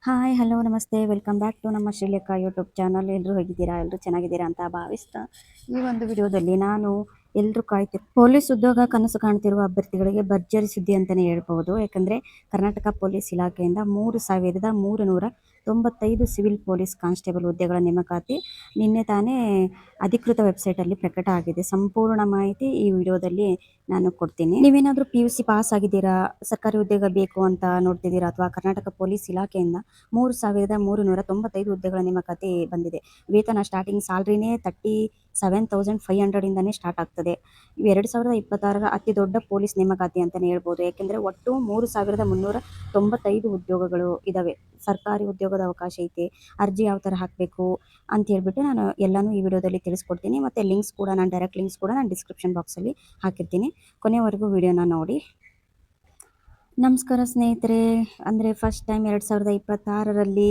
Hi hello ನಮಸ್ತೆ welcome back to ನಮ್ಮ Srilekha YouTube channel. ಎಲ್ಲರೂ ಹೇಗಿದ್ದೀರಾ? ಎಲ್ಲರೂ ಚೆನ್ನಾಗಿದ್ದೀರಾ ಅಂತ ಭಾವಿಸ್ತಾ ಈ ಒಂದು ವಿಡಿಯೋದಲ್ಲಿ ನಾನು ಎಲ್ಲರೂ ಪೊಲೀಸ್ ಉದ್ಯೋಗ ಕನಸು ಕಾಣ್ತಿರುವ ಅಭ್ಯರ್ಥಿಗಳಿಗೆ ಭರ್ಜರಿ ಸುದ್ದಿ ಅಂತಲೇ ಹೇಳ್ಬೋದು. ಯಾಕಂದರೆ ಕರ್ನಾಟಕ ಪೊಲೀಸ್ ಇಲಾಖೆಯಿಂದ 3,395 ಸಿವಿಲ್ ಪೊಲೀಸ್ ಕಾನ್ಸ್ಟೇಬಲ್ ಹುದ್ದೆಗಳ ನೇಮಕಾತಿ ನಿನ್ನೆ ತಾನೇ ಅಧಿಕೃತ ವೆಬ್ಸೈಟಲ್ಲಿ ಪ್ರಕಟ ಆಗಿದೆ. ಸಂಪೂರ್ಣ ಮಾಹಿತಿ ಈ ವಿಡಿಯೋದಲ್ಲಿ ನಾನು ಕೊಡ್ತೀನಿ. ನೀವೇನಾದರೂ PUC ಪಾಸ್ ಆಗಿದ್ದೀರಾ, ಸರ್ಕಾರಿ ಉದ್ಯೋಗ ಬೇಕು ಅಂತ ನೋಡ್ತಿದ್ದೀರಾ, ಅಥವಾ ಕರ್ನಾಟಕ ಪೊಲೀಸ್ ಇಲಾಖೆಯಿಂದ 3,395 ಹುದ್ದೆಗಳ ನೇಮಕಾತಿ ಬಂದಿದೆ. ವೇತನ ಸ್ಟಾರ್ಟಿಂಗ್ ಸ್ಯಾಲ್ರಿನೇ 37,500 ಇಂದನೇ ಸ್ಟಾರ್ಟ್ ಆಗ್ತದೆ. 2026ರ ಅತಿ ದೊಡ್ಡ ಪೊಲೀಸ್ ನೇಮಕಾತಿ ಅಂತಲೇ ಹೇಳ್ಬೋದು. ಯಾಕೆಂದರೆ ಒಟ್ಟು 3,395 ಉದ್ಯೋಗಗಳು ಇದ್ದಾವೆ. ಸರ್ಕಾರಿ ಉದ್ಯೋಗದ ಅವಕಾಶ ಐತೆ. ಅರ್ಜಿ ಯಾವ ಥರ ಹಾಕಬೇಕು ಅಂತ ಹೇಳ್ಬಿಟ್ಟು ನಾನು ಎಲ್ಲನೂ ಈ ವಿಡಿಯೋದಲ್ಲಿ ತಿಳಿಸ್ಕೊಡ್ತೀನಿ. ಮತ್ತು ಲಿಂಕ್ಸ್ ಕೂಡ ಡೈರೆಕ್ಟ್ ಲಿಂಕ್ಸ್ ಕೂಡ ನಾನು ಡಿಸ್ಕ್ರಿಪ್ಷನ್ ಬಾಕ್ಸಲ್ಲಿ ಹಾಕಿರ್ತೀನಿ. ಕೊನೆವರೆಗೂ ವಿಡಿಯೋನ ನೋಡಿ. ನಮಸ್ಕಾರ ಸ್ನೇಹಿತರೆ. ಅಂದರೆ ಫಸ್ಟ್ ಟೈಮ್ 2026ರಲ್ಲಿ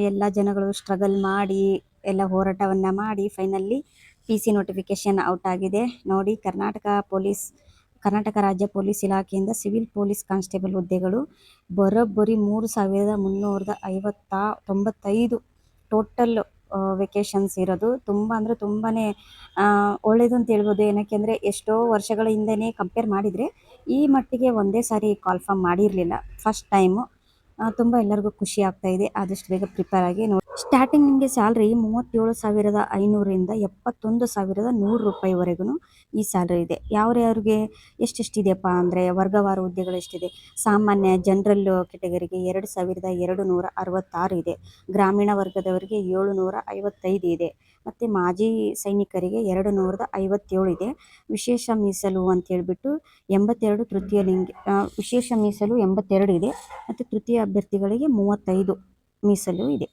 ಎಲ್ಲ ಜನಗಳು ಸ್ಟ್ರಗಲ್ ಮಾಡಿ ಎಲ್ಲ ಹೋರಾಟವನ್ನು ಮಾಡಿ ಫೈನಲಿ PC ನೋಟಿಫಿಕೇಷನ್ ಔಟ್ ಆಗಿದೆ ನೋಡಿ. ಕರ್ನಾಟಕ ರಾಜ್ಯ ಪೊಲೀಸ್ ಇಲಾಖೆಯಿಂದ ಸಿವಿಲ್ ಪೊಲೀಸ್ ಕಾನ್ಸ್ಟೇಬಲ್ ಹುದ್ದೆಗಳು ಬರೋಬ್ಬರಿ 3,395 ಟೋಟಲ್ ವೇಕೇಷನ್ಸ್ ಇರೋದು. ತುಂಬ ಅಂದರೆ ತುಂಬಾ ಒಳ್ಳೆಯದು ಅಂತ ಹೇಳ್ಬೋದು. ಏನಕ್ಕೆ ಅಂದರೆ ಎಷ್ಟೋ ವರ್ಷಗಳ ಹಿಂದೆನೇ ಕಂಪೇರ್ ಮಾಡಿದರೆ ಈ ಮಟ್ಟಿಗೆ ಒಂದೇ ಸಾರಿ ಕಾಲ್ಫಾರ್ಮ್ ಮಾಡಿರಲಿಲ್ಲ. First time. ತುಂಬ ಎಲ್ಲರಿಗೂ ಖುಷಿ ಆಗ್ತಾ ಇದೆ. ಆದಷ್ಟು ಬೇಗ ಪ್ರಿಪೇರ್ ಆಗಿ ನೋಡಿ. ಸ್ಟಾರ್ಟಿಂಗ್ ನಿಮಗೆ ಸ್ಯಾಲ್ರಿ 37,500ರಿಂದ 71,100 ರೂಪಾಯಿವರೆಗೂ ಈ ಸ್ಯಾಲ್ರಿ ಇದೆ. ಯಾವ್ಯಾವ್ರಿಗೆ ಎಷ್ಟೆಷ್ಟಿದೆಯಪ್ಪ ಅಂದರೆ ವರ್ಗವಾರ ಹುದ್ದೆಗಳು ಎಷ್ಟಿದೆ. ಸಾಮಾನ್ಯ ಜನರಲ್ ಕೆಟಗರಿಗೆ 2,266 ಇದೆ. ಗ್ರಾಮೀಣ ವರ್ಗದವರಿಗೆ 755 ಇದೆ. ಮತ್ತು ಮಾಜಿ ಸೈನಿಕರಿಗೆ 257 ಇದೆ. ವಿಶೇಷ ಮೀಸಲು ಅಂತ ಹೇಳ್ಬಿಟ್ಟು 82, ತೃತೀಯ ವಿಶೇಷ ಮೀಸಲು 82 ಇದೆ. ಮತ್ತು ತೃತೀಯ ಅಭ್ಯರ್ಥಿಗಳಿಗೆ 35 ಮೀಸಲು ಇದೆ.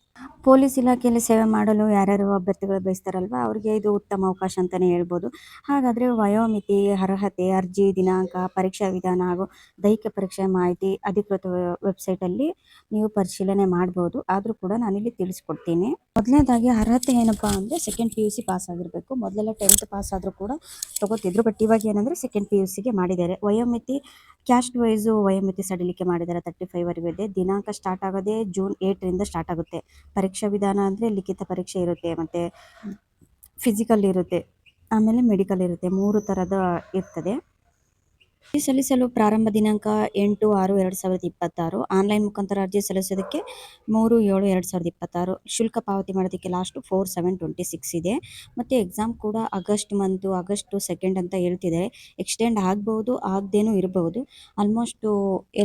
ಪೊಲೀಸ್ ಇಲಾಖೆಯಲ್ಲಿ ಸೇವೆ ಮಾಡಲು ಯಾರ್ಯಾರು ಅಭ್ಯರ್ಥಿಗಳು ಬಯಸ್ತಾರಲ್ವ ಅವರಿಗೆ ಇದು ಉತ್ತಮ ಅವಕಾಶ ಅಂತಲೇ ಹೇಳ್ಬೋದು. ಹಾಗಾದರೆ ವಯೋಮಿತಿ, ಅರ್ಹತೆ, ಅರ್ಜಿ ದಿನಾಂಕ, ಪರೀಕ್ಷಾ ವಿಧಾನ ಹಾಗೂ ದೈಹಿಕ ಪರೀಕ್ಷೆ ಮಾಹಿತಿ ಅಧಿಕೃತ ವೆಬ್ಸೈಟಲ್ಲಿ ನೀವು ಪರಿಶೀಲನೆ ಮಾಡ್ಬೋದು. ಆದರೂ ಕೂಡ ನಾನಿಲ್ಲಿ ತಿಳಿಸ್ಕೊಡ್ತೀನಿ. ಮೊದಲನೇದಾಗಿ ಅರ್ಹತೆ ಏನಪ್ಪ ಅಂದರೆ ಸೆಕೆಂಡ್ PUC ಪಾಸ್ ಆಗಿರಬೇಕು. ಮೊದಲೆಲ್ಲ 10th ಪಾಸ್ ಆದರೂ ಕೂಡ ತಗೋತಿದ್ರು, ಬಟ್ ಇವಾಗ ಏನಂದರೆ ಸೆಕೆಂಡ್ PUCಗೆ ಮಾಡಿದ್ದಾರೆ. ವಯೋಮಿತಿ ಕ್ಯಾಸ್ಟ್ ವೈಸು ವಯೋಮಿತಿ ಸಡಿಲಿಕೆ ಮಾಡಿದ್ದಾರೆ. 35ವರೆಗೂ ಇದೆ. ದಿನಾಂಕ ಸ್ಟಾರ್ಟ್ ಆಗೋದೇ June 8ರಿಂದ ಸ್ಟಾರ್ಟ್ ಆಗುತ್ತೆ. ಪರೀಕ್ಷಾ ವಿಧಾನ ಅಂದರೆ ಲಿಖಿತ ಪರೀಕ್ಷೆ ಇರುತ್ತೆ, ಮತ್ತು ಫಿಸಿಕಲ್ ಇರುತ್ತೆ, ಆಮೇಲೆ ಮೆಡಿಕಲ್ ಇರುತ್ತೆ. 3 ಥರದ ಇರ್ತದೆ. ಅರ್ಜಿ ಸಲ್ಲಿಸಲು ಪ್ರಾರಂಭ ದಿನಾಂಕ 8/6/2026. ಆನ್ಲೈನ್ ಮುಖಾಂತರ ಅರ್ಜಿ ಸಲ್ಲಿಸೋದಕ್ಕೆ 3/7/2026. ಶುಲ್ಕ ಪಾವತಿ ಮಾಡೋದಕ್ಕೆ ಲಾಸ್ಟು 4/7/26 ಇದೆ. ಮತ್ತು ಎಕ್ಸಾಮ್ ಕೂಡ ಆಗಸ್ಟ್ 2 ಅಂತ ಹೇಳ್ತಿದ್ದಾರೆ. ಎಕ್ಸ್ಟೆಂಡ್ ಆಗ್ಬೋದು, ಆಗದೇನೂ ಇರಬಹುದು. ಆಲ್ಮೋಸ್ಟು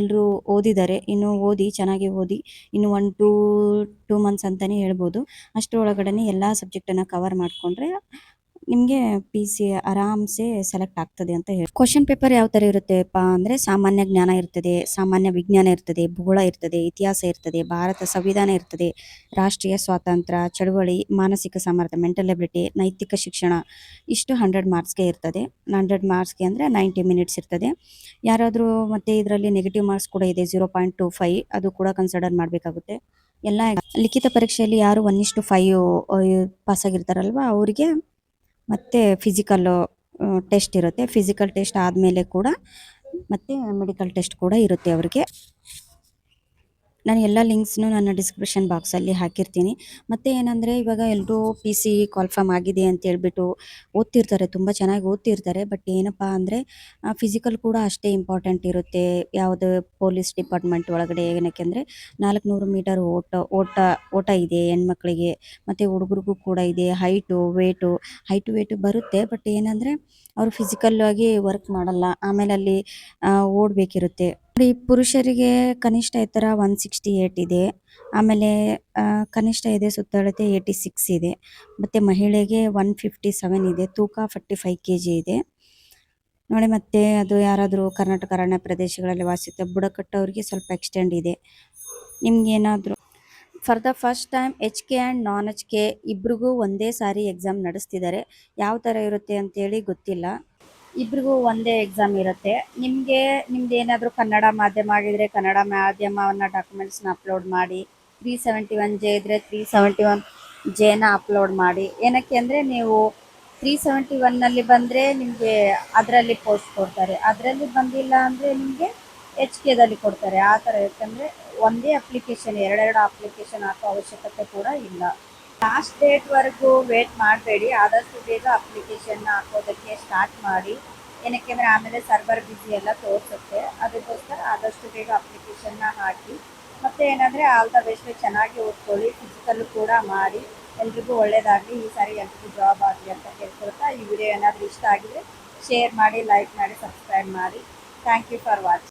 ಎಲ್ಲರೂ ಓದಿದ್ದಾರೆ. ಇನ್ನು ಚೆನ್ನಾಗಿ ಓದಿ ಇನ್ನು 1-2 ಮಂತ್ಸ್ ಅಂತಲೇ ಹೇಳ್ಬೋದು. ಅಷ್ಟರೊಳಗಡೆ ಎಲ್ಲ ಸಬ್ಜೆಕ್ಟನ್ನು ಕವರ್ ಮಾಡಿಕೊಂಡ್ರೆ ನಿಮಗೆ PC ಆರಾಮ್ಸೆ ಸೆಲೆಕ್ಟ್ ಆಗ್ತದೆ ಅಂತ ಹೇಳಿ. ಕ್ವಶನ್ ಪೇಪರ್ ಯಾವ ಥರ ಇರುತ್ತೆಪ್ಪ ಅಂದರೆ ಸಾಮಾನ್ಯ ಜ್ಞಾನ ಇರ್ತದೆ, ಸಾಮಾನ್ಯ ವಿಜ್ಞಾನ ಇರ್ತದೆ, ಭೂಗೋಳ ಇರ್ತದೆ, ಇತಿಹಾಸ ಇರ್ತದೆ, ಭಾರತ ಸಂವಿಧಾನ ಇರ್ತದೆ, ರಾಷ್ಟ್ರೀಯ ಸ್ವಾತಂತ್ರ್ಯ ಚಳವಳಿ, ಮಾನಸಿಕ ಸಾಮರ್ಥ್ಯ ಮೆಂಟಲ್ ಎಬಿಲಿಟಿ, ನೈತಿಕ ಶಿಕ್ಷಣ. ಇಷ್ಟು 100 ಮಾರ್ಕ್ಸ್ಗೆ ಇರ್ತದೆ. 100 ಮಾರ್ಕ್ಸ್ಗೆ ಅಂದರೆ 90 ಮಿನಿಟ್ಸ್ ಇರ್ತದೆ. ಯಾರಾದರೂ ಮತ್ತು ಇದರಲ್ಲಿ ನೆಗೆಟಿವ್ ಮಾರ್ಕ್ಸ್ ಕೂಡ ಇದೆ 0.25, ಅದು ಕೂಡ ಕನ್ಸಿಡರ್ ಮಾಡಬೇಕಾಗುತ್ತೆ. ಎಲ್ಲ ಲಿಖಿತ ಪರೀಕ್ಷೆಯಲ್ಲಿ ಯಾರು 1:5 ಪಾಸಾಗಿರ್ತಾರಲ್ವ ಅವರಿಗೆ ಮತ್ತು ಫಿಸಿಕಲ್ ಟೆಸ್ಟ್ ಇರುತ್ತೆ. ಫಿಸಿಕಲ್ ಟೆಸ್ಟ್ ಆದಮೇಲೆ ಕೂಡ ಮತ್ತು ಮೆಡಿಕಲ್ ಟೆಸ್ಟ್ ಕೂಡ ಇರುತ್ತೆ ಅವರಿಗೆ. ನಾನು ಎಲ್ಲ ಲಿಂಕ್ಸ್ನು ನನ್ನ ಡಿಸ್ಕ್ರಿಪ್ಷನ್ ಬಾಕ್ಸಲ್ಲಿ ಹಾಕಿರ್ತೀನಿ. ಮತ್ತು ಏನಂದರೆ ಇವಾಗ ಎಲ್ಲರೂ PC ಕಾಲ್ಫಾರ್ಮ್ ಆಗಿದೆ ಅಂತ ಹೇಳ್ಬಿಟ್ಟು ಓದ್ತಿರ್ತಾರೆ, ತುಂಬ ಚೆನ್ನಾಗಿ ಓದ್ತಿರ್ತಾರೆ. ಬಟ್ ಏನಪ್ಪ ಅಂದರೆ ಫಿಸಿಕಲ್ ಕೂಡ ಅಷ್ಟೇ ಇಂಪಾರ್ಟೆಂಟ್ ಇರುತ್ತೆ ಯಾವುದು ಪೊಲೀಸ್ ಡಿಪಾರ್ಟ್ಮೆಂಟ್ ಒಳಗಡೆ. ಏನಕ್ಕೆ ಅಂದರೆ 400 ಮೀಟರ್ ಓಟ ಇದೆ ಹೆಣ್ಮಕ್ಳಿಗೆ, ಮತ್ತು ಹುಡುಗರಿಗೂ ಕೂಡ ಇದೆ. ಹೈಟು ವೇಟು ಬರುತ್ತೆ. ಬಟ್ ಏನಂದರೆ ಅವರು ಫಿಸಿಕಲ್ ಆಗಿ ವರ್ಕ್ ಮಾಡಲ್ಲ. ಆಮೇಲೆ ಅಲ್ಲಿ ಓಡಬೇಕಿರುತ್ತೆ. ಪುರುಷರಿಗೆ ಕನಿಷ್ಠ ಎತ್ತರ 168 ಇದೆ. ಆಮೇಲೆ ಕನಿಷ್ಠ ಎದೆ ಸುತ್ತಳತೆ 86 ಇದೆ. ಮತ್ತು ಮಹಿಳೆಗೆ 157 ಇದೆ. ತೂಕ 45 kg ಇದೆ ನೋಡಿ. ಮತ್ತು ಅದು ಯಾರಾದರೂ ಕರ್ನಾಟಕ ಅರಣ್ಯ ಪ್ರದೇಶಗಳಲ್ಲಿ ವಾಸಿಸುತ್ತೆ ಬುಡಕಟ್ಟವರಿಗೆ ಸ್ವಲ್ಪ ಎಕ್ಸ್ಟೆಂಡ್ ಇದೆ. ನಿಮ್ಗೇನಾದರೂ for the first time HK and non HK ಇಬ್ರಿಗೂ ಒಂದೇ ಸಾರಿ ಎಕ್ಸಾಮ್ ನಡೆಸ್ತಿದ್ದಾರೆ. ಯಾವ ಥರ ಇರುತ್ತೆ ಅಂತೇಳಿ ಗೊತ್ತಿಲ್ಲ. ಇಬ್ರಿಗೂ ಒಂದೇ ಎಕ್ಸಾಮ್ ಇರುತ್ತೆ. ನಿಮ್ದು ಏನಾದರೂ ಕನ್ನಡ ಮಾಧ್ಯಮ ಆಗಿದ್ರೆ ಕನ್ನಡ ಮಾಧ್ಯಮವನ್ನು ಡಾಕ್ಯುಮೆಂಟ್ಸ್ನ ಅಪ್ಲೋಡ್ ಮಾಡಿ. 371J ಇದ್ದರೆ 371Jನ ಅಪ್ಲೋಡ್ ಮಾಡಿ. ಏನಕ್ಕೆ ಅಂದರೆ ನೀವು 371ನಲ್ಲಿ ಬಂದರೆ ನಿಮಗೆ ಅದರಲ್ಲಿ ಪೋಸ್ಟ್ ಕೊಡ್ತಾರೆ, ಅದರಲ್ಲಿ ಬಂದಿಲ್ಲ ಅಂದರೆ ನಿಮಗೆ HKದಲ್ಲಿ ಕೊಡ್ತಾರೆ. ಆ ಥರ ಯಾಕಂದರೆ ಒಂದೇ ಅಪ್ಲಿಕೇಶನ್ ಎರಡೆರಡು ಅಪ್ಲಿಕೇಶನ್ ಹಾಕೋ ಅವಶ್ಯಕತೆ ಕೂಡ ಇಲ್ಲ. ಲಾಸ್ಟ್ ಡೇಟ್ವರೆಗೂ ವೇಟ್ ಮಾಡಬೇಡಿ, ಆದಷ್ಟು ಬೇಗ ಅಪ್ಲಿಕೇಶನ್ನ ಹಾಕೋದಕ್ಕೆ ಸ್ಟಾರ್ಟ್ ಮಾಡಿ. ಏನಕ್ಕೆ ಅಂದರೆ ಆಮೇಲೆ ಸರ್ವರ್ ಬ್ಯುಸಿ ಎಲ್ಲ ತೋರಿಸುತ್ತೆ. ಅದಕ್ಕೋಸ್ಕರ ಆದಷ್ಟು ಬೇಗ ಅಪ್ಲಿಕೇಶನ್ನ ಹಾಕಿ. ಮತ್ತು ಏನಂದರೆ ಆಲ್ ದ ಬೆಸ್ಟ್, ಚೆನ್ನಾಗಿ ಓದ್ಕೊಳ್ಳಿ, ಫಿಸಿಕಲ್ಲು ಕೂಡ ಮಾಡಿ. ಎಲ್ರಿಗೂ ಒಳ್ಳೆಯದಾಗಲಿ, ಈ ಸಾರಿ ಎಲ್ರಿಗೂ ಜಾಬ್ ಆಗಲಿ ಅಂತ ಕೇಳ್ಕೊಳ್ತಾ, ಈ ವಿಡಿಯೋ ಏನಾದರೂ ಇಷ್ಟ ಆಗಿದರೆ ಶೇರ್ ಮಾಡಿ, ಲೈಕ್ ಮಾಡಿ, ಸಬ್ಸ್ಕ್ರೈಬ್ ಮಾಡಿ. Thank you for watching.